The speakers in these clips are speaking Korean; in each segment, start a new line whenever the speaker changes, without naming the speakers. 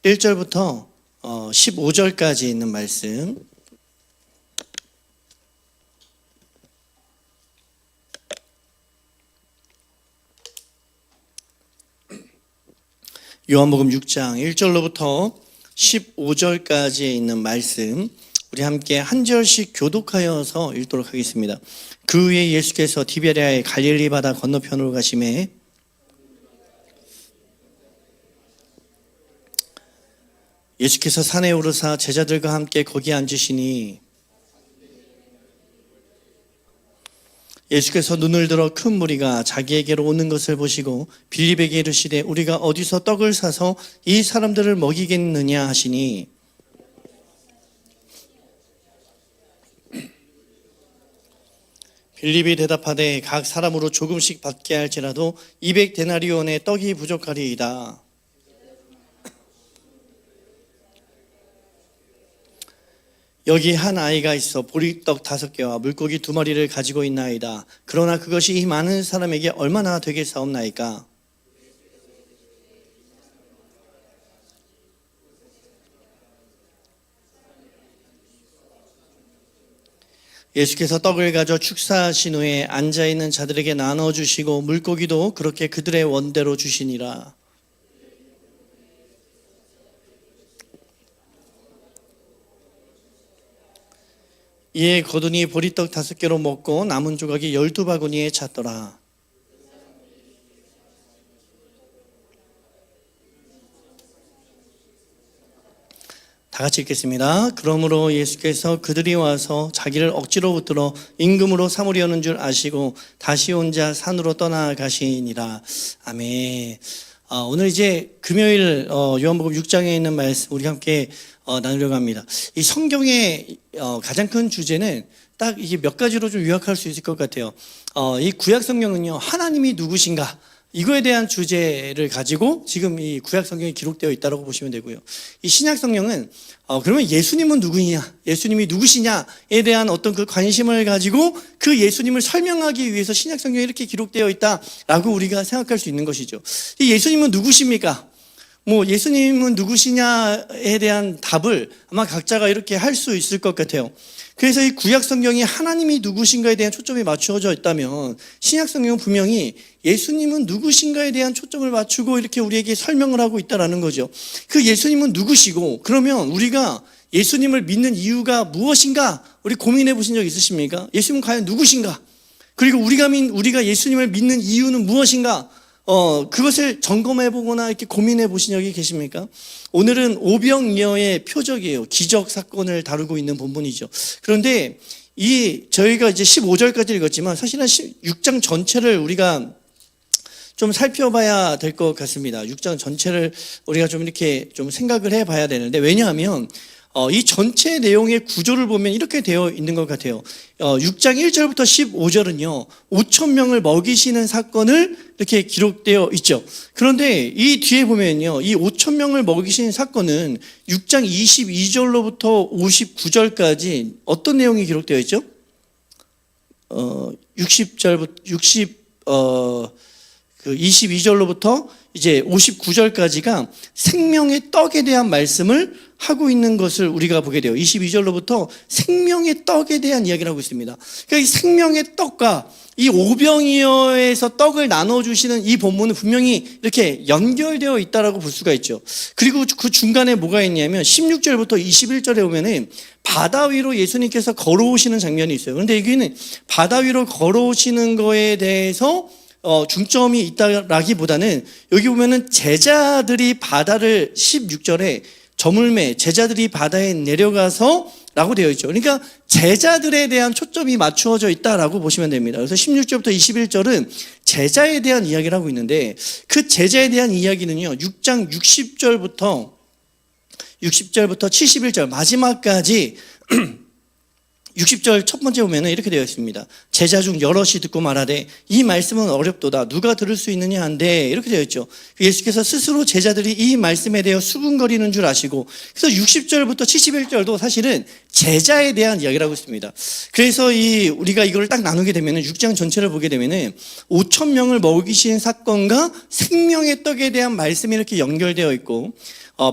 1절부터 15절까지 있는 말씀, 요한복음 6장 1절로부터 15절까지에 있는 말씀, 우리 함께 한 절씩 교독하여서 읽도록 하겠습니다. 그 후에 예수께서 디베랴의 갈릴리 바다 건너편으로 가시매 예수께서 산에 오르사 제자들과 함께 거기에 앉으시니 예수께서 눈을 들어 큰 무리가 자기에게로 오는 것을 보시고 빌립에게 이르시되 우리가 어디서 떡을 사서 이 사람들을 먹이겠느냐 하시니 빌립이 대답하되 각 사람으로 조금씩 받게 할지라도 200데나리온의 떡이 부족하리이다. 여기 한 아이가 있어 보리떡 5개와 물고기 2마리를 가지고 있나이다. 그러나 그것이 이 많은 사람에게 얼마나 되겠사옵나이까? 예수께서 떡을 가져 축사하신 후에 앉아있는 자들에게 나눠주시고 물고기도 그렇게 그들의 원대로 주시니라. 이에 거두니 보리떡 5개로 먹고 남은 조각이 12바구니에 찼더라. 다 같이 읽겠습니다. 그러므로 예수께서 그들이 와서 자기를 억지로 붙들어 임금으로 삼으려는 줄 아시고 다시 혼자 산으로 떠나가시니라. 아멘. 오늘 이제 금요일 요한복음 6장에 있는 말씀 우리 함께 나누려고 합니다. 이 성경의 가장 큰 주제는 딱 이게 몇 가지로 좀 요약할 수 있을 것 같아요. 이 구약 성경은요, 하나님이 누구신가? 이거에 대한 주제를 가지고 지금 이 구약 성경이 기록되어 있다고 보시면 되고요. 이 신약 성경은 그러면 예수님은 누구냐, 예수님이 누구시냐에 대한 어떤 그 관심을 가지고 그 예수님을 설명하기 위해서 신약 성경에 이렇게 기록되어 있다라고 우리가 생각할 수 있는 것이죠. 이 예수님은 누구십니까? 예수님은 누구시냐에 대한 답을 아마 각자가 이렇게 할 수 있을 것 같아요. 그래서 이 구약 성경이 하나님이 누구신가에 대한 초점이 맞추어져 있다면 신약 성경은 분명히 예수님은 누구신가에 대한 초점을 맞추고 이렇게 우리에게 설명을 하고 있다는 거죠. 그 예수님은 누구시고, 그러면 우리가 예수님을 믿는 이유가 무엇인가? 우리 고민해 보신 적 있으십니까? 예수님은 과연 누구신가? 그리고 우리가 예수님을 믿는 이유는 무엇인가? 그것을 점검해 보거나 이렇게 고민해 보신 적이 계십니까? 오늘은 오병이어의 표적이에요. 기적 사건을 다루고 있는 본문이죠. 그런데 저희가 이제 15절까지 읽었지만 사실은 6장 전체를 우리가 좀 살펴봐야 될 것 같습니다. 6장 전체를 우리가 좀 이렇게 좀 생각을 해 봐야 되는데, 왜냐하면 이 전체 내용의 구조를 보면 이렇게 되어 있는 것 같아요. 6장 1절부터 15절은요, 5,000명을 먹이시는 사건을 이렇게 기록되어 있죠. 그런데 이 뒤에 보면요, 이 5,000명을 먹이시는 사건은 6장 22절로부터 59절까지 어떤 내용이 기록되어 있죠? 22절로부터 이제 59절까지가 생명의 떡에 대한 말씀을 하고 있는 것을 우리가 보게 돼요. 22절로부터 생명의 떡에 대한 이야기를 하고 있습니다. 그러니까 이 생명의 떡과 이 오병이어에서 떡을 나눠주시는 이 본문은 분명히 이렇게 연결되어 있다라고 볼 수가 있죠. 그리고 그 중간에 뭐가 있냐면 16절부터 21절에 보면은 바다 위로 예수님께서 걸어오시는 장면이 있어요. 그런데 여기는 바다 위로 걸어오시는 거에 대해서 중점이 있다라기보다는 여기 보면은 제자들이 바다를 16절에 저물매 제자들이 바다에 내려가서 라고 되어 있죠. 그러니까 제자들에 대한 초점이 맞추어져 있다라고 보시면 됩니다. 그래서 16절부터 21절은 제자에 대한 이야기를 하고 있는데, 그 제자에 대한 이야기는요, 6장 60절부터 71절 마지막까지 60절 첫 번째 보면은 이렇게 되어 있습니다. 제자 중 여럿이 듣고 말하되 이 말씀은 어렵도다. 누가 들을 수 있느냐 한데 이렇게 되어 있죠. 예수께서 스스로 제자들이 이 말씀에 대해 수군거리는 줄 아시고, 그래서 60절부터 71절도 사실은 제자에 대한 이야기를 하고 있습니다. 그래서 우리가 이걸 딱 나누게 되면은 6장 전체를 보게 되면은 5천 명을 먹이신 사건과 생명의 떡에 대한 말씀이 이렇게 연결되어 있고,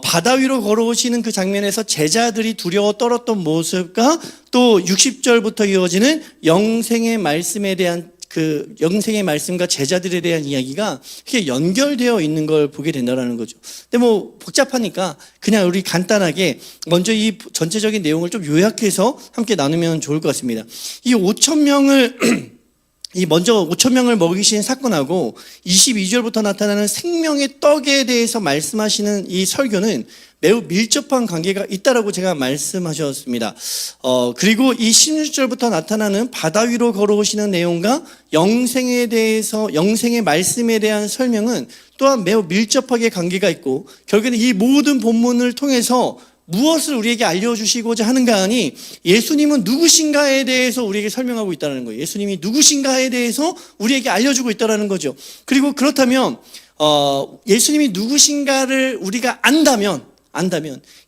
바다 위로 걸어오시는 그 장면에서 제자들이 두려워 떨었던 모습과 또 60절부터 이어지는 영생의 말씀에 대한 그 영생의 말씀과 제자들에 대한 이야기가 이렇게 연결되어 있는 걸 보게 된다는 거죠. 근데 뭐 복잡하니까 그냥 우리 간단하게 먼저 이 전체적인 내용을 좀 요약해서 함께 나누면 좋을 것 같습니다. 이 5천 명을 먼저 5천 명을 먹이신 사건하고 22절부터 나타나는 생명의 떡에 대해서 말씀하시는 이 설교는 매우 밀접한 관계가 있다라고 제가 말씀하셨습니다. 그리고 이 16절부터 나타나는 바다 위로 걸어오시는 내용과 영생에 대해서, 영생의 말씀에 대한 설명은 또한 매우 밀접하게 관계가 있고, 결국에는 이 모든 본문을 통해서 무엇을 우리에게 알려주시고자 하는가 하니 예수님은 누구신가에 대해서 우리에게 설명하고 있다는 거예요. 예수님이 누구신가에 대해서 우리에게 알려주고 있다는 거죠. 그리고 그렇다면 예수님이 누구신가를 우리가 안다면,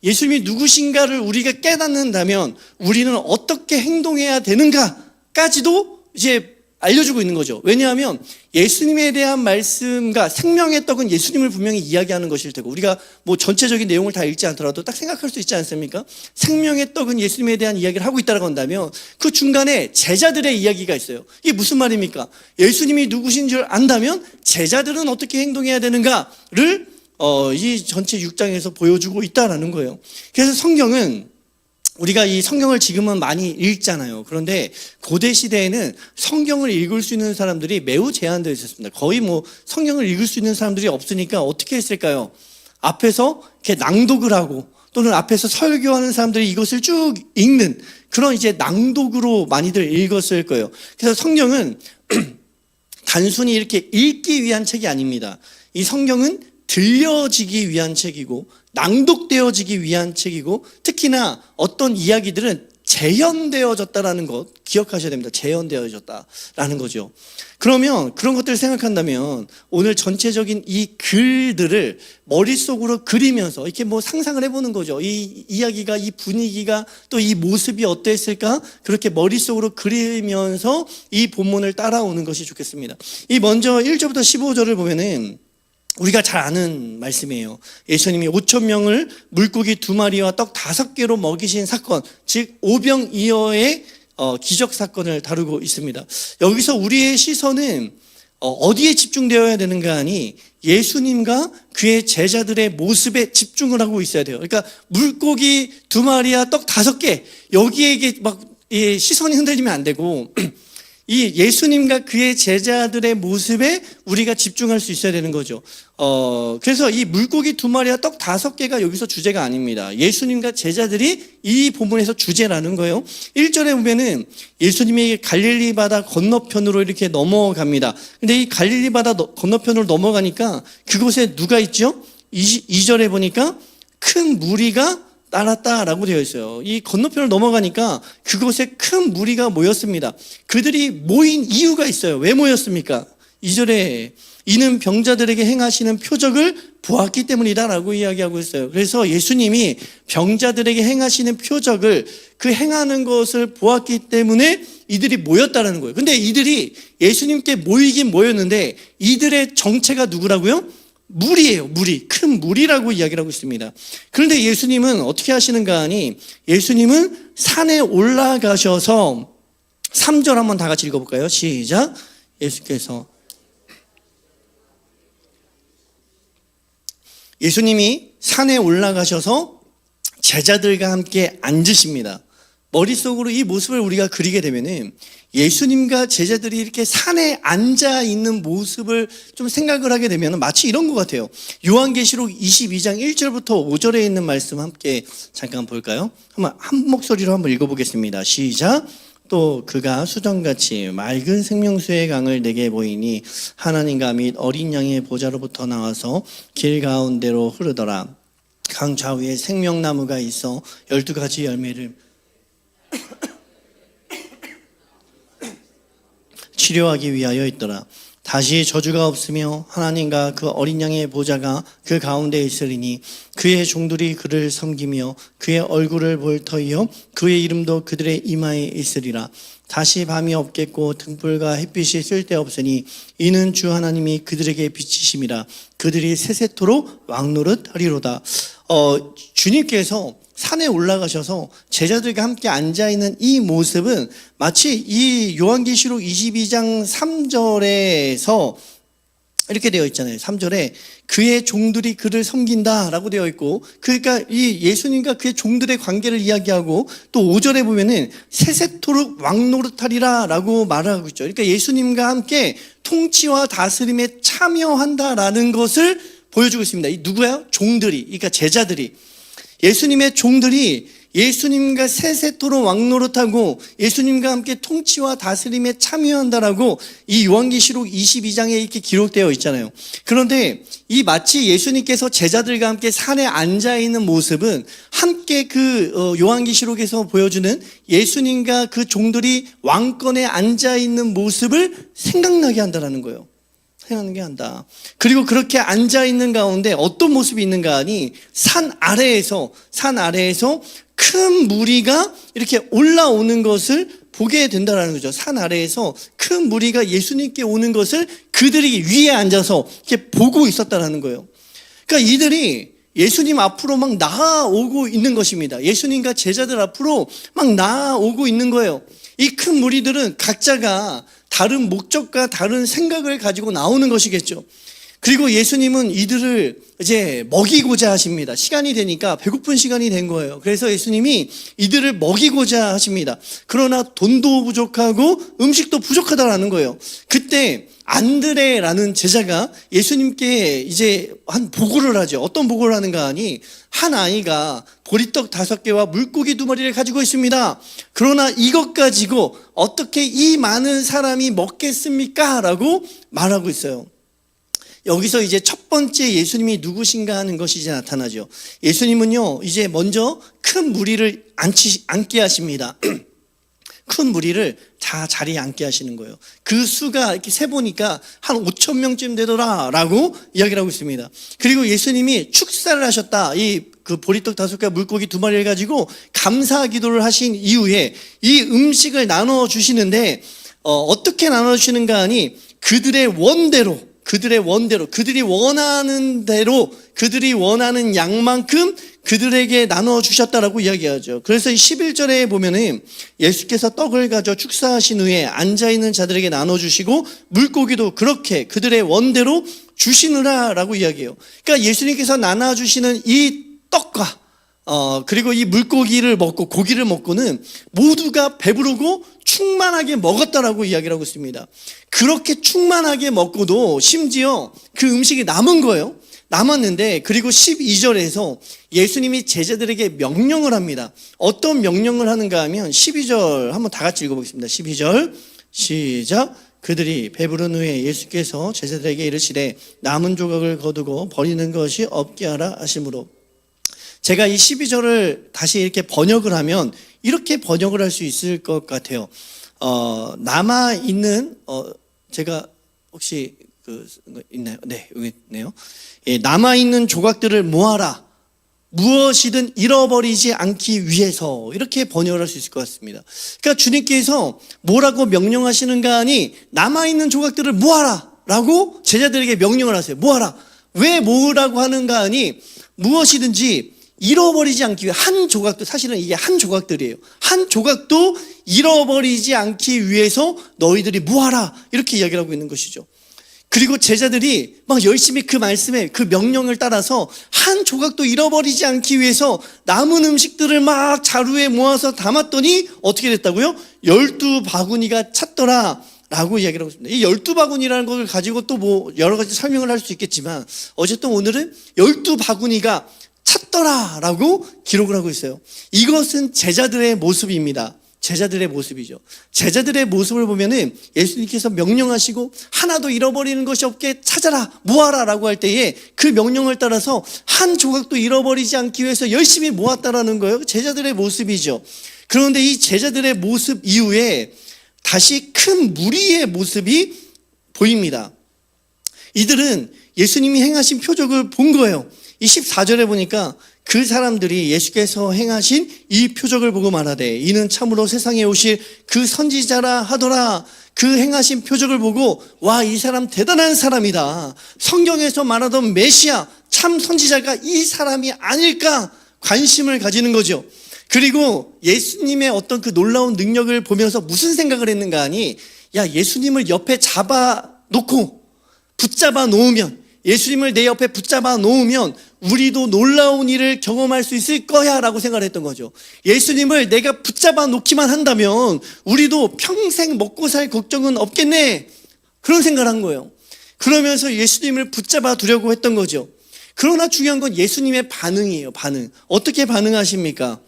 예수님이 누구신가를 우리가 깨닫는다면 우리는 어떻게 행동해야 되는가까지도 이제 알려주고 있는 거죠. 왜냐하면 예수님에 대한 말씀과 생명의 떡은 예수님을 분명히 이야기하는 것일 테고, 우리가 뭐 전체적인 내용을 다 읽지 않더라도 딱 생각할 수 있지 않습니까? 생명의 떡은 예수님에 대한 이야기를 하고 있다고 한다면 그 중간에 제자들의 이야기가 있어요. 이게 무슨 말입니까? 예수님이 누구신 줄 안다면 제자들은 어떻게 행동해야 되는가를 이 전체 6장에서 보여주고 있다는 거예요. 그래서 성경은, 우리가 이 성경을 지금은 많이 읽잖아요. 그런데 고대 시대에는 성경을 읽을 수 있는 사람들이 매우 제한되어 있었습니다. 거의 뭐 성경을 읽을 수 있는 사람들이 없으니까 어떻게 했을까요? 앞에서 이렇게 낭독을 하고, 또는 앞에서 설교하는 사람들이 이것을 쭉 읽는 그런 이제 낭독으로 많이들 읽었을 거예요. 그래서 성경은 단순히 이렇게 읽기 위한 책이 아닙니다. 이 성경은 들려지기 위한 책이고 낭독되어지기 위한 책이고, 특히나 어떤 이야기들은 재현되어졌다라는 것 기억하셔야 됩니다. 재현되어졌다라는 거죠. 그러면 그런 것들을 생각한다면 오늘 전체적인 이 글들을 머릿속으로 그리면서 이렇게 뭐 상상을 해보는 거죠. 이 이야기가, 이 분위기가, 또 이 모습이 어땠을까? 그렇게 머릿속으로 그리면서 이 본문을 따라오는 것이 좋겠습니다. 이 먼저 1절부터 15절을 보면은 우리가 잘 아는 말씀이에요. 예수님이 5천 명을 물고기 2마리와 떡 5개로 먹이신 사건, 즉 오병이어의 기적 사건을 다루고 있습니다. 여기서 우리의 시선은 어디에 집중되어야 되는가 하니 예수님과 그의 제자들의 모습에 집중을 하고 있어야 돼요. 그러니까 물고기 2마리와 떡 5개, 여기에 막 시선이 흔들리면 안 되고 이 예수님과 그의 제자들의 모습에 우리가 집중할 수 있어야 되는 거죠. 그래서 이 물고기 2마리와 떡 5개가 여기서 주제가 아닙니다. 예수님과 제자들이 이 본문에서 주제라는 거예요. 1절에 보면은 예수님이 갈릴리 바다 건너편으로 이렇게 넘어갑니다. 근데 이 갈릴리 바다 건너편으로 넘어가니까 그곳에 누가 있죠? 2절에 보니까 큰 무리가 따랐다라고 되어 있어요. 이 건너편을 넘어가니까 그곳에 큰 무리가 모였습니다. 그들이 모인 이유가 있어요. 왜 모였습니까? 2절에 이는 병자들에게 행하시는 표적을 보았기 때문이다라고 이야기하고 있어요. 그래서 예수님이 병자들에게 행하시는 표적을, 그 행하는 것을 보았기 때문에 이들이 모였다라는 거예요. 근데 이들이 예수님께 모이긴 모였는데 이들의 정체가 누구라고요? 무리예요. 무리. 큰 무리라고 이야기를 하고 있습니다. 그런데 예수님은 어떻게 하시는가 하니 예수님은 산에 올라가셔서 3절 한번 다 같이 읽어볼까요? 시작. 예수님이 산에 올라가셔서 제자들과 함께 앉으십니다. 머릿속으로 이 모습을 우리가 그리게 되면은 예수님과 제자들이 이렇게 산에 앉아 있는 모습을 좀 생각을 하게 되면 마치 이런 것 같아요. 요한계시록 22장 1절부터 5절에 있는 말씀 함께 잠깐 볼까요? 한번 한 목소리로 한번 읽어보겠습니다. 시작. 또 그가 수정같이 맑은 생명수의 강을 내게 보이니 하나님과 및 어린 양의 보좌로부터 나와서 길 가운데로 흐르더라. 강 좌우에 생명나무가 있어 12가지 열매를 치료하기 위하여 있더라. 다시 저주가 없으며 하나님과 그 어린 양의 보좌가 그 가운데 있으리니 그의 종들이 그를 섬기며 그의 얼굴을 볼 터이요 그의 이름도 그들의 이마에 있으리라. 다시 밤이 없겠고 등불과 햇빛이 쓸데없으니 이는 주 하나님이 그들에게 비치심이라. 그들이 세세토록 왕노릇하리로다. 주님께서 산에 올라가셔서 제자들과 함께 앉아있는 이 모습은 마치 이 요한계시록 22장 3절에서 이렇게 되어 있잖아요. 3절에 그의 종들이 그를 섬긴다라고 되어 있고, 그러니까 이 예수님과 그의 종들의 관계를 이야기하고, 또 5절에 보면은 세세토록 왕노릇하리라라고 말하고 있죠. 그러니까 예수님과 함께 통치와 다스림에 참여한다라는 것을 보여주고 있습니다. 이 누구야? 종들이, 그러니까 제자들이, 예수님의 종들이 예수님과 세세토록 왕노릇하고 예수님과 함께 통치와 다스림에 참여한다라고 이 요한계시록 22장에 이렇게 기록되어 있잖아요. 그런데 이 마치 예수님께서 제자들과 함께 산에 앉아있는 모습은 함께 그 요한계시록에서 보여주는 예수님과 그 종들이 왕권에 앉아있는 모습을 생각나게 한다는 거예요. 생각나게 한다. 그리고 그렇게 앉아있는 가운데 어떤 모습이 있는가 하니 산 아래에서 큰 무리가 이렇게 올라오는 것을 보게 된다는 거죠. 산 아래에서 큰 무리가 예수님께 오는 것을 그들이 위에 앉아서 이렇게 보고 있었다는 거예요. 그러니까 이들이 예수님 앞으로 막 나아오고 있는 것입니다. 예수님과 제자들 앞으로 막 나아오고 있는 거예요. 이 큰 무리들은 각자가 다른 목적과 다른 생각을 가지고 나오는 것이겠죠. 그리고 예수님은 이들을 이제 먹이고자 하십니다. 시간이 되니까 배고픈 시간이 된 거예요. 그래서 예수님이 이들을 먹이고자 하십니다. 그러나 돈도 부족하고 음식도 부족하다라는 거예요. 그때 안드레라는 제자가 예수님께 이제 한 보고를 하죠. 어떤 보고를 하는가 하니 한 아이가 보리떡 5개와 물고기 2마리를 가지고 있습니다. 그러나 이것 가지고 어떻게 이 많은 사람이 먹겠습니까? 라고 말하고 있어요. 여기서 이제 첫 번째 예수님이 누구신가 하는 것이 이제 나타나죠. 예수님은요, 이제 먼저 큰 무리를 앉게 하십니다. 큰 무리를 다 자리에 앉게 하시는 거예요. 그 수가 이렇게 세보니까 한 5,000명쯤 되더라라고 이야기를 하고 있습니다. 그리고 예수님이 축사를 하셨다. 그 보리떡 5개와 물고기 2마리를 가지고 감사 기도를 하신 이후에 이 음식을 나눠 주시는데 어떻게 나눠 주시는가 하니 그들이 원하는 대로 그들이 원하는 양만큼 그들에게 나눠주셨다라고 이야기하죠. 그래서 11절에 보면은 예수께서 떡을 가져 축사하신 후에 앉아있는 자들에게 나눠주시고 물고기도 그렇게 그들의 원대로 주시느라라고 이야기해요. 그러니까 예수님께서 나눠주시는 이 떡과 그리고 이 물고기를 먹고 고기를 먹고는 모두가 배부르고 충만하게 먹었다라고 이야기를 하고 있습니다. 그렇게 충만하게 먹고도 심지어 그 음식이 남은 거예요. 남았는데 그리고 12절에서 예수님이 제자들에게 명령을 합니다. 어떤 명령을 하는가 하면 12절 한번 다 같이 읽어보겠습니다. 12절 시작. 그들이 배부른 후에 예수께서 제자들에게 이르시되 남은 조각을 거두고 버리는 것이 없게 하라 하시므로, 제가 이 12절을 다시 이렇게 번역을 하면 이렇게 번역을 할 수 있을 것 같아요. 남아있는, 제가 혹시 있나요? 네, 여기 있네요. 예, 남아있는 조각들을 모아라. 무엇이든 잃어버리지 않기 위해서, 이렇게 번역을 할 수 있을 것 같습니다. 그러니까 주님께서 뭐라고 명령하시는가 하니 남아있는 조각들을 모아라 라고 제자들에게 명령을 하세요. 모아라. 왜 모으라고 하는가 하니 무엇이든지 잃어버리지 않기 위해, 한 조각도, 사실은 이게 한 조각들이에요. 한 조각도 잃어버리지 않기 위해서 너희들이 모아라, 이렇게 이야기를 하고 있는 것이죠. 그리고 제자들이 막 열심히 그 말씀에, 그 명령을 따라서 한 조각도 잃어버리지 않기 위해서 남은 음식들을 막 자루에 모아서 담았더니 어떻게 됐다고요? 12바구니가 찼더라 라고 이야기를 하고 있습니다. 이 12바구니라는 것을 가지고 또 뭐 여러 가지 설명을 할 수 있겠지만 어쨌든 오늘은 12바구니가 찼더라 라고 기록을 하고 있어요. 이것은 제자들의 모습입니다. 제자들의 모습이죠. 제자들의 모습을 보면은 예수님께서 명령하시고 하나도 잃어버리는 것이 없게 찾아라, 모아라 라고 할 때에 그 명령을 따라서 한 조각도 잃어버리지 않기 위해서 열심히 모았다라는 거예요. 제자들의 모습이죠. 그런데 이 제자들의 모습 이후에 다시 큰 무리의 모습이 보입니다. 이들은 예수님이 행하신 표적을 본 거예요. 24절에 보니까 그 사람들이 예수께서 행하신 이 표적을 보고 말하되 이는 참으로 세상에 오실 그 선지자라 하더라. 그 행하신 표적을 보고 와, 이 사람 대단한 사람이다. 성경에서 말하던 메시아 참 선지자가 이 사람이 아닐까 관심을 가지는 거죠. 그리고 예수님의 어떤 그 놀라운 능력을 보면서 무슨 생각을 했는가 하니, 야, 예수님을 옆에 잡아놓고 붙잡아 놓으면, 예수님을 내 옆에 붙잡아 놓으면 우리도 놀라운 일을 경험할 수 있을 거야 라고 생각을 했던 거죠. 예수님을 내가 붙잡아 놓기만 한다면 우리도 평생 먹고 살 걱정은 없겠네, 그런 생각을 한 거예요. 그러면서 예수님을 붙잡아 두려고 했던 거죠. 그러나 중요한 건 예수님의 반응이에요. 반응. 어떻게 반응하십니까?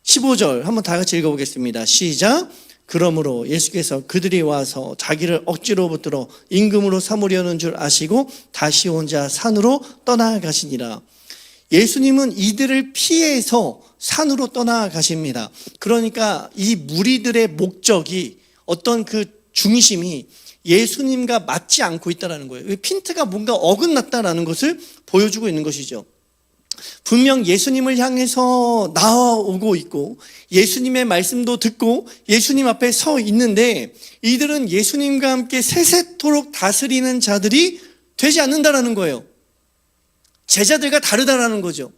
15절 한번 다 같이 읽어보겠습니다. 시작. 그러므로 예수께서 그들이 와서 자기를 억지로 붙들어 임금으로 삼으려는 줄 아시고 다시 혼자 산으로 떠나가시니라. 예수님은 이들을 피해서 산으로 떠나가십니다. 그러니까 이 무리들의 목적이, 어떤 그 중심이 예수님과 맞지 않고 있다는 거예요. 핀트가 뭔가 어긋났다는 것을 보여주고 있는 것이죠. 분명 예수님을 향해서 나아오고 있고 예수님의 말씀도 듣고 예수님 앞에 서 있는데 이들은 예수님과 함께 세세토록 다스리는 자들이 되지 않는다라는 거예요. 제자들과 다르다라는 거죠.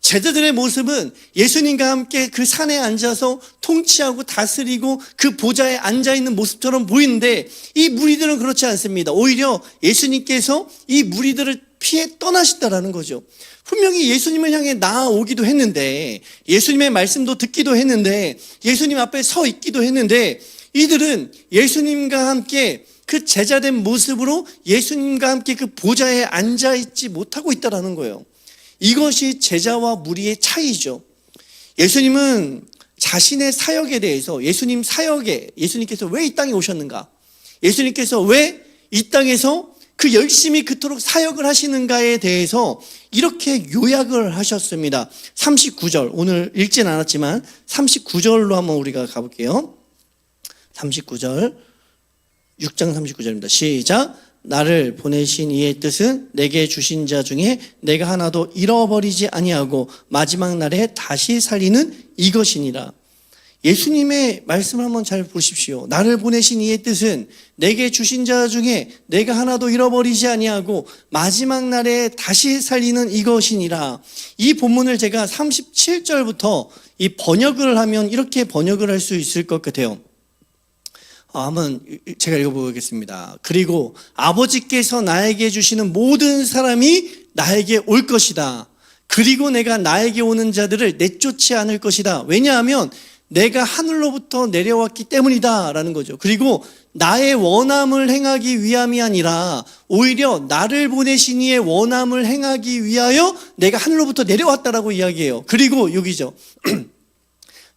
제자들의 모습은 예수님과 함께 그 산에 앉아서 통치하고 다스리고 그 보좌에 앉아있는 모습처럼 보이는데 이 무리들은 그렇지 않습니다. 오히려 예수님께서 이 무리들을 피해 떠나셨다라는 거죠. 분명히 예수님을 향해 나아오기도 했는데, 예수님의 말씀도 듣기도 했는데, 예수님 앞에 서 있기도 했는데, 이들은 예수님과 함께 그 제자된 모습으로 예수님과 함께 그 보좌에 앉아있지 못하고 있다는 거예요. 이것이 제자와 무리의 차이죠. 예수님은 자신의 사역에 대해서, 예수님 사역에, 예수님께서 왜 이 땅에 오셨는가, 예수님께서 왜 이 땅에서 그 열심히 그토록 사역을 하시는가에 대해서 이렇게 요약을 하셨습니다. 39절, 오늘 읽진 않았지만 39절로 한번 우리가 가볼게요. 39절, 6장 39절입니다. 시작. 나를 보내신 이의 뜻은 내게 주신 자 중에 내가 하나도 잃어버리지 아니하고 마지막 날에 다시 살리는 이것이니라. 예수님의 말씀을 한번 잘 보십시오. 나를 보내신 이의 뜻은 내게 주신 자 중에 내가 하나도 잃어버리지 아니하고 마지막 날에 다시 살리는 이것이니라. 이 본문을 제가 37절부터 이 번역을 하면 이렇게 번역을 할 수 있을 것 같아요. 한번 제가 읽어보겠습니다. 그리고 아버지께서 나에게 주시는 모든 사람이 나에게 올 것이다. 그리고 내가 나에게 오는 자들을 내쫓지 않을 것이다. 왜냐하면 내가 하늘로부터 내려왔기 때문이다 라는 거죠. 그리고 나의 원함을 행하기 위함이 아니라 오히려 나를 보내신 이의 원함을 행하기 위하여 내가 하늘로부터 내려왔다라고 이야기해요. 그리고 여기죠.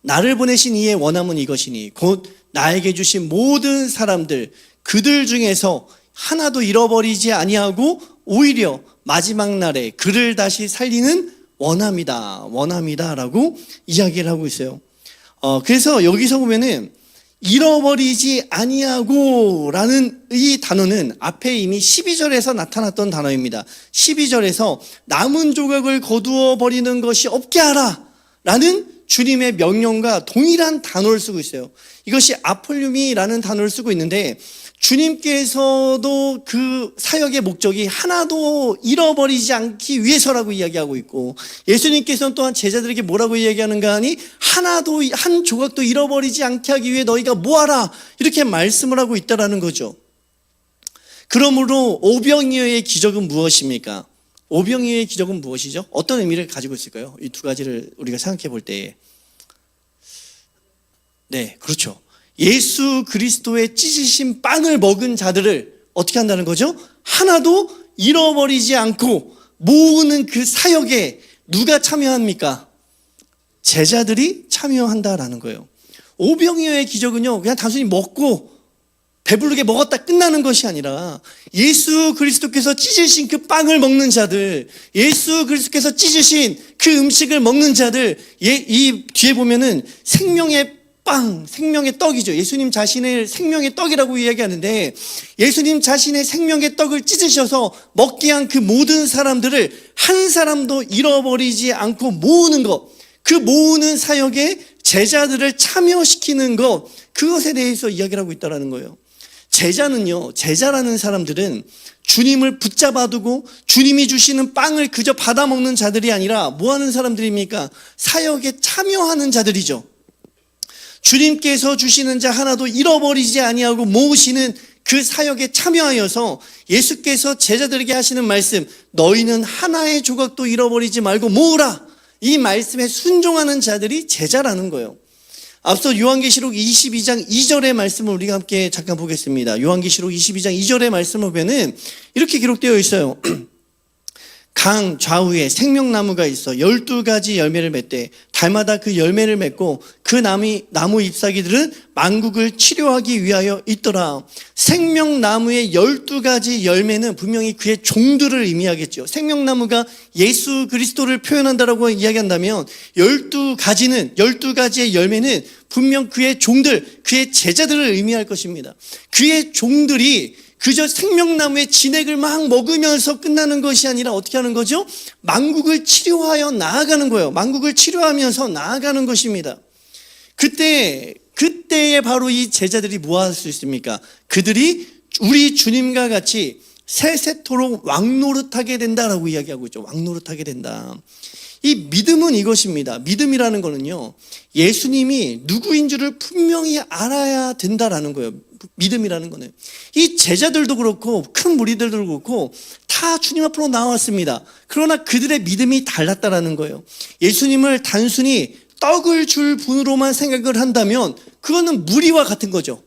나를 보내신 이의 원함은 이것이니 곧 나에게 주신 모든 사람들, 그들 중에서 하나도 잃어버리지 아니하고 오히려 마지막 날에 그를 다시 살리는 원함이다 라고 이야기를 하고 있어요. 그래서 여기서 보면은 잃어버리지 아니하고 라는 이 단어는 앞에 이미 12절에서 나타났던 단어입니다. 12절에서 남은 조각을 거두어 버리는 것이 없게 하라 라는 주님의 명령과 동일한 단어를 쓰고 있어요. 이것이 아폴륨이라는 단어를 쓰고 있는데 주님께서도 그 사역의 목적이 하나도 잃어버리지 않기 위해서라고 이야기하고 있고 예수님께서는 또한 제자들에게 뭐라고 이야기하는가 하니 하나도 한 조각도 잃어버리지 않게 하기 위해 너희가 모아라 이렇게 말씀을 하고 있다라는 거죠. 그러므로 오병이어의 기적은 무엇입니까? 오병이어의 기적은 무엇이죠? 어떤 의미를 가지고 있을까요? 이 두 가지를 우리가 생각해 볼 때에 네, 그렇죠. 예수 그리스도의 찢으신 빵을 먹은 자들을 어떻게 한다는 거죠? 하나도 잃어버리지 않고 모으는 그 사역에 누가 참여합니까? 제자들이 참여한다라는 거예요. 오병이어의 기적은요, 그냥 단순히 먹고 배부르게 먹었다 끝나는 것이 아니라 예수 그리스도께서 찢으신 그 빵을 먹는 자들, 예수 그리스도께서 찢으신 그 음식을 먹는 자들, 이 뒤에 보면은 생명의 빵, 생명의 떡이죠. 예수님 자신을 생명의 떡이라고 이야기하는데, 예수님 자신의 생명의 떡을 찢으셔서 먹게 한 그 모든 사람들을 한 사람도 잃어버리지 않고 모으는 것, 그 모으는 사역에 제자들을 참여시키는 것, 그것에 대해서 이야기를 하고 있다는 거예요. 제자는요, 제자라는 사람들은 주님을 붙잡아두고 주님이 주시는 빵을 그저 받아먹는 자들이 아니라 뭐 하는 사람들입니까? 사역에 참여하는 자들이죠. 주님께서 주시는 자 하나도 잃어버리지 아니하고 모으시는 그 사역에 참여하여서 예수께서 제자들에게 하시는 말씀, 너희는 하나의 조각도 잃어버리지 말고 모으라, 이 말씀에 순종하는 자들이 제자라는 거예요. 앞서 요한계시록 22장 2절의 말씀을 우리가 함께 잠깐 보겠습니다. 요한계시록 22장 2절의 말씀을 보면은 이렇게 기록되어 있어요. 강 좌우에 생명나무가 있어 12가지 열매를 맺되 달마다 그 열매를 맺고 그 나무 잎사귀들은 만국을 치료하기 위하여 있더라. 생명나무의 12가지 열매는 분명히 그의 종들을 의미하겠죠. 생명나무가 예수 그리스도를 표현한다라고 이야기한다면 12가지의 열매는 분명 그의 종들, 그의 제자들을 의미할 것입니다. 그의 종들이 그저 생명나무의 진액을 막 먹으면서 끝나는 것이 아니라 어떻게 하는 거죠? 만국을 치료하여 나아가는 거예요. 만국을 치료하면서 나아가는 것입니다. 그때에 바로 이 제자들이 뭐 할 수 있습니까? 그들이 우리 주님과 같이 세세토록 왕노릇하게 된다라고 이야기하고 있죠. 왕노릇하게 된다. 이 믿음은 이것입니다. 믿음이라는 거는요, 예수님이 누구인 줄을 분명히 알아야 된다라는 거예요. 믿음이라는 거는. 이 제자들도 그렇고 큰 무리들도 그렇고 다 주님 앞으로 나왔습니다. 그러나 그들의 믿음이 달랐다라는 거예요. 예수님을 단순히 떡을 줄 분으로만 생각을 한다면 그거는 무리와 같은 거죠.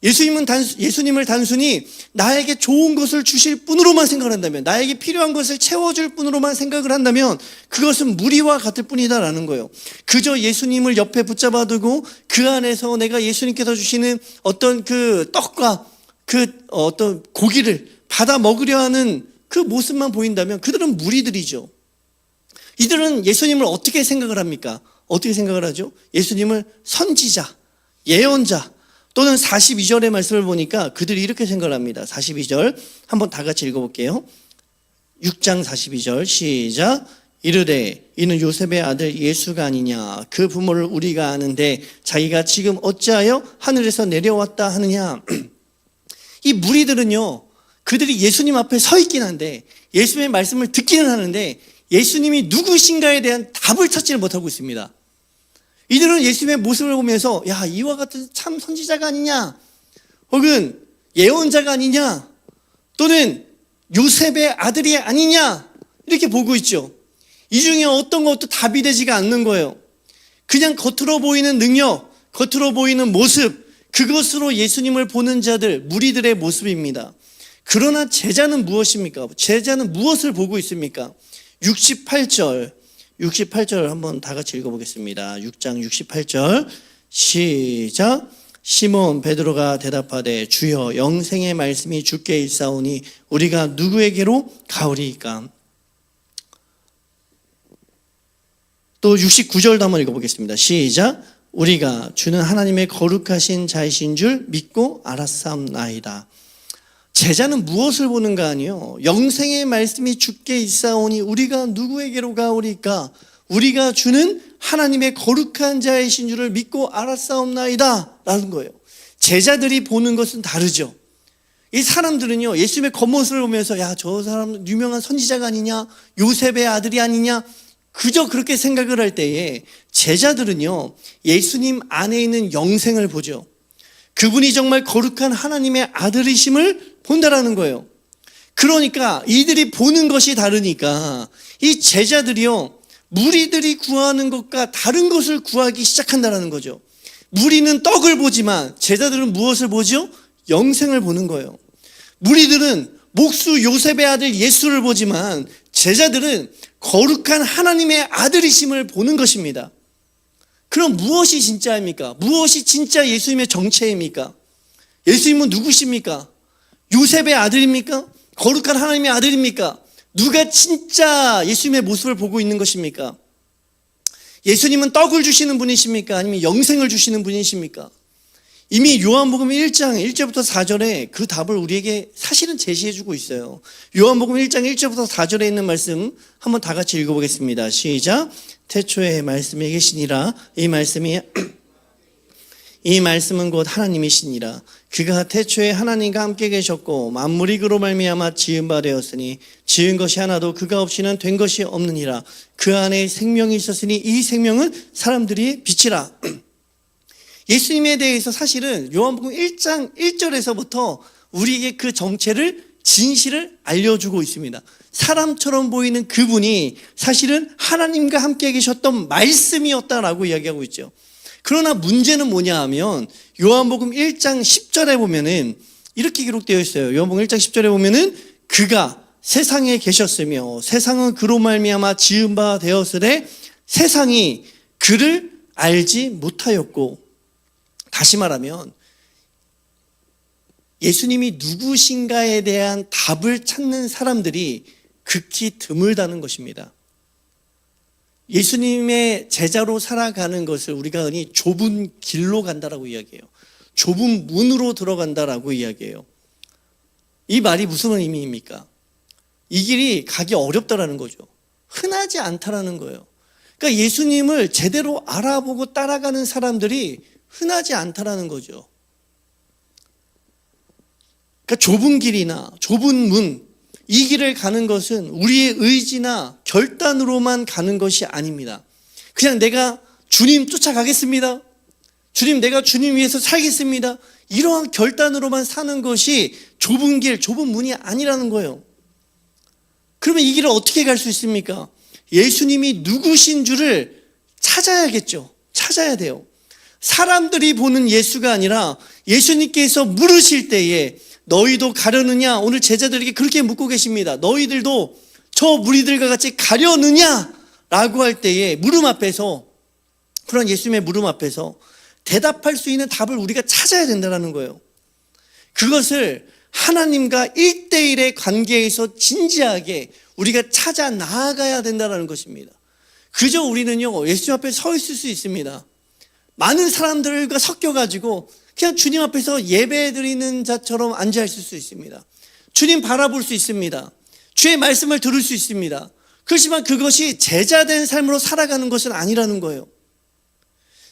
예수님을 단순히 나에게 좋은 것을 주실 분으로만 생각을 한다면, 나에게 필요한 것을 채워줄 분으로만 생각을 한다면 그것은 무리와 같을 뿐이다라는 거예요. 그저 예수님을 옆에 붙잡아 두고 그 안에서 내가 예수님께서 주시는 어떤 그 떡과 그 어떤 고기를 받아 먹으려 하는 그 모습만 보인다면 그들은 무리들이죠. 이들은 예수님을 어떻게 생각을 합니까? 어떻게 생각을 하죠? 예수님을 선지자, 예언자, 또는 42절의 말씀을 보니까 그들이 이렇게 생각을 합니다. 42절 한번 다 같이 읽어볼게요. 6장 42절 시작. 이르되 이는 요셉의 아들 예수가 아니냐, 그 부모를 우리가 아는데 자기가 지금 어찌하여 하늘에서 내려왔다 하느냐. 이 무리들은요, 그들이 예수님 앞에 서 있긴 한데 예수님의 말씀을 듣기는 하는데 예수님이 누구신가에 대한 답을 찾지를 못하고 있습니다. 이들은 예수님의 모습을 보면서 야, 이와 같은 참 선지자가 아니냐, 혹은 예언자가 아니냐, 또는 요셉의 아들이 아니냐, 이렇게 보고 있죠. 이 중에 어떤 것도 답이 되지가 않는 거예요. 그냥 겉으로 보이는 능력, 겉으로 보이는 모습, 그것으로 예수님을 보는 자들, 무리들의 모습입니다. 그러나 제자는 무엇입니까? 제자는 무엇을 보고 있습니까? 68절 한번 다 같이 읽어보겠습니다. 6장 68절 시작. 시몬 베드로가 대답하되 주여, 영생의 말씀이 주께 있사오니 우리가 누구에게로 가오리이까? 또 69절도 한번 읽어보겠습니다. 시작. 우리가 주는 하나님의 거룩하신 자이신 줄 믿고 알았사옵나이다. 제자는 무엇을 보는가 하니요, 영생의 말씀이 주께 있사오니 우리가 누구에게로 가오리까? 우리가 주는 하나님의 거룩한 자이신 줄을 믿고 알았사옵나이다 라는 거예요. 제자들이 보는 것은 다르죠. 이 사람들은요, 예수님의 겉모습을 보면서 야, 저 사람 유명한 선지자가 아니냐, 요셉의 아들이 아니냐, 그저 그렇게 생각을 할 때에 제자들은요, 예수님 안에 있는 영생을 보죠. 그분이 정말 거룩한 하나님의 아들이심을 본다라는 거예요. 그러니까 이들이 보는 것이 다르니까 이 제자들이요, 무리들이 구하는 것과 다른 것을 구하기 시작한다는 거죠. 무리는 떡을 보지만 제자들은 무엇을 보죠? 영생을 보는 거예요. 무리들은 목수 요셉의 아들 예수를 보지만 제자들은 거룩한 하나님의 아들이심을 보는 것입니다. 그럼 무엇이 진짜입니까? 무엇이 진짜 예수님의 정체입니까? 예수님은 누구십니까? 요셉의 아들입니까? 거룩한 하나님의 아들입니까? 누가 진짜 예수님의 모습을 보고 있는 것입니까? 예수님은 떡을 주시는 분이십니까? 아니면 영생을 주시는 분이십니까? 이미 요한복음 1장 1절부터 4절에 그 답을 우리에게 사실은 제시해주고 있어요. 요한복음 1장 1절부터 4절에 있는 말씀 한번 다 같이 읽어보겠습니다. 시작. 태초에 말씀이 계시니라. 이 말씀은 곧 하나님이시니라. 그가 태초에 하나님과 함께 계셨고 만물이 그로 말미암아 지은 바 되었으니 지은 것이 하나도 그가 없이는 된 것이 없느니라. 그 안에 생명이 있었으니 이 생명은 사람들이 빛이라. 예수님에 대해서 사실은 요한복음 1장 1절에서부터 우리에게 그 정체를, 진실을 알려주고 있습니다. 사람처럼 보이는 그분이 사실은 하나님과 함께 계셨던 말씀이었다라고 이야기하고 있죠. 그러나 문제는 뭐냐 하면 요한복음 1장 10절에 보면은 이렇게 기록되어 있어요. 요한복음 1장 10절에 보면은 그가 세상에 계셨으며 세상은 그로 말미암아 지은 바 되었으되 세상이 그를 알지 못하였고, 다시 말하면 예수님이 누구신가에 대한 답을 찾는 사람들이 극히 드물다는 것입니다. 예수님의 제자로 살아가는 것을 우리가 흔히 좁은 길로 간다라고 이야기해요. 좁은 문으로 들어간다라고 이야기해요. 이 말이 무슨 의미입니까? 이 길이 가기 어렵다라는 거죠. 흔하지 않다라는 거예요. 그러니까 예수님을 제대로 알아보고 따라가는 사람들이 흔하지 않다라는 거죠. 그러니까 좁은 길이나 좁은 문, 이 길을 가는 것은 우리의 의지나 결단으로만 가는 것이 아닙니다. 그냥 내가 주님 쫓아가겠습니다. 주님, 내가 주님 위해서 살겠습니다. 이러한 결단으로만 사는 것이 좁은 길, 좁은 문이 아니라는 거예요. 그러면 이 길을 어떻게 갈 수 있습니까? 예수님이 누구신 줄을 찾아야겠죠. 찾아야 돼요. 사람들이 보는 예수가 아니라 예수님께서 물으실 때에 너희도 가려느냐? 오늘 제자들에게 그렇게 묻고 계십니다. 너희들도 저 무리들과 같이 가려느냐? 라고 할 때에 물음 앞에서, 그런 예수님의 물음 앞에서 대답할 수 있는 답을 우리가 찾아야 된다는 거예요. 그것을 하나님과 1대1의 관계에서 진지하게 우리가 찾아 나아가야 된다는 것입니다. 그저 우리는요, 예수님 앞에 서 있을 수 있습니다. 많은 사람들과 섞여가지고 그냥 주님 앞에서 예배 드리는 자처럼 앉아 있을 수 있습니다. 주님 바라볼 수 있습니다. 주의 말씀을 들을 수 있습니다. 그렇지만 그것이 제자된 삶으로 살아가는 것은 아니라는 거예요.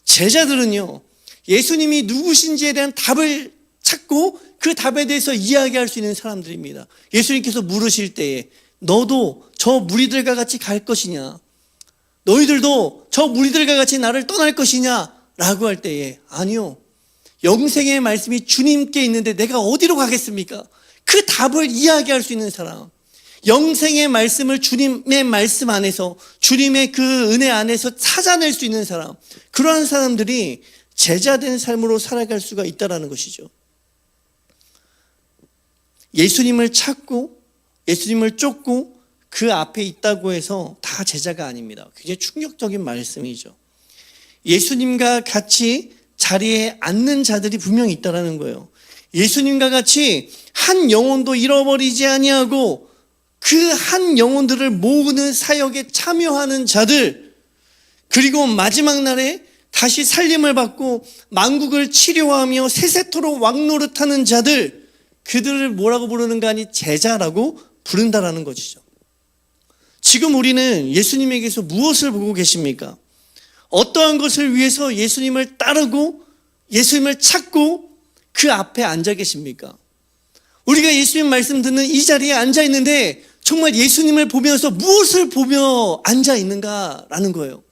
제자들은요, 예수님이 누구신지에 대한 답을 찾고 그 답에 대해서 이야기할 수 있는 사람들입니다. 예수님께서 물으실 때에 너도 저 무리들과 같이 갈 것이냐? 너희들도 저 무리들과 같이 나를 떠날 것이냐? 라고 할 때에 아니요, 영생의 말씀이 주님께 있는데 내가 어디로 가겠습니까? 그 답을 이야기할 수 있는 사람, 영생의 말씀을 주님의 말씀 안에서, 주님의 그 은혜 안에서 찾아낼 수 있는 사람, 그러한 사람들이 제자된 삶으로 살아갈 수가 있다는 것이죠. 예수님을 찾고 예수님을 쫓고 그 앞에 있다고 해서 다 제자가 아닙니다. 굉장히 충격적인 말씀이죠. 예수님과 같이 자리에 앉는 자들이 분명히 있다는 거예요. 예수님과 같이 한 영혼도 잃어버리지 아니하고 그 한 영혼들을 모으는 사역에 참여하는 자들, 그리고 마지막 날에 다시 살림을 받고 만국을 치료하며 세세토록 왕노릇하는 자들, 그들을 뭐라고 부르는가 하니 제자라고 부른다라는 것이죠. 지금 우리는 예수님에게서 무엇을 보고 계십니까? 어떠한 것을 위해서 예수님을 따르고 예수님을 찾고 그 앞에 앉아 계십니까? 우리가 예수님 말씀 듣는 이 자리에 앉아 있는데 정말 예수님을 보면서 무엇을 보며 앉아 있는가라는 거예요.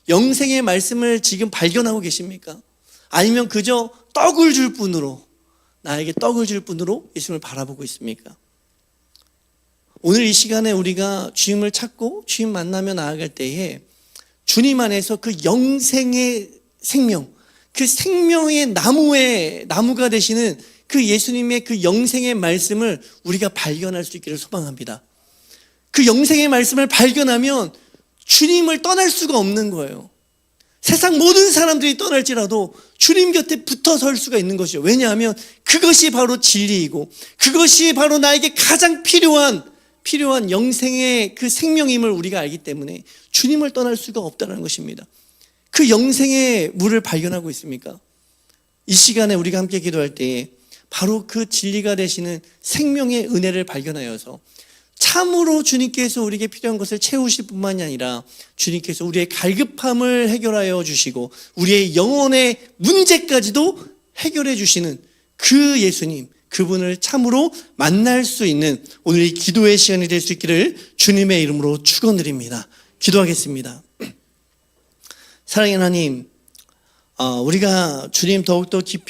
영생의 말씀을 지금 발견하고 계십니까? 아니면 그저 떡을 줄 뿐으로, 나에게 떡을 줄 뿐으로 예수님을 바라보고 있습니까? 오늘 이 시간에 우리가 주님을 찾고 주님 만나며 나아갈 때에 주님 안에서 그 영생의 생명, 그 생명의 나무가 되시는 그 예수님의 그 영생의 말씀을 우리가 발견할 수 있기를 소망합니다. 그 영생의 말씀을 발견하면 주님을 떠날 수가 없는 거예요. 세상 모든 사람들이 떠날지라도 주님 곁에 붙어 설 수가 있는 것이죠. 왜냐하면 그것이 바로 진리이고 그것이 바로 나에게 가장 필요한 필요한 영생의 그 생명임을 우리가 알기 때문에 주님을 떠날 수가 없다는 것입니다. 그 영생의 물을 발견하고 있습니까? 이 시간에 우리가 함께 기도할 때에 바로 그 진리가 되시는 생명의 은혜를 발견하여서 참으로 주님께서 우리에게 필요한 것을 채우실 뿐만이 아니라 주님께서 우리의 갈급함을 해결하여 주시고 우리의 영혼의 문제까지도 해결해 주시는 그 예수님, 그분을 참으로 만날 수 있는 오늘 이 기도의 시간이 될 수 있기를 주님의 이름으로 축원드립니다. 기도하겠습니다. 사랑의 하나님, 우리가 주님 더욱더 깊이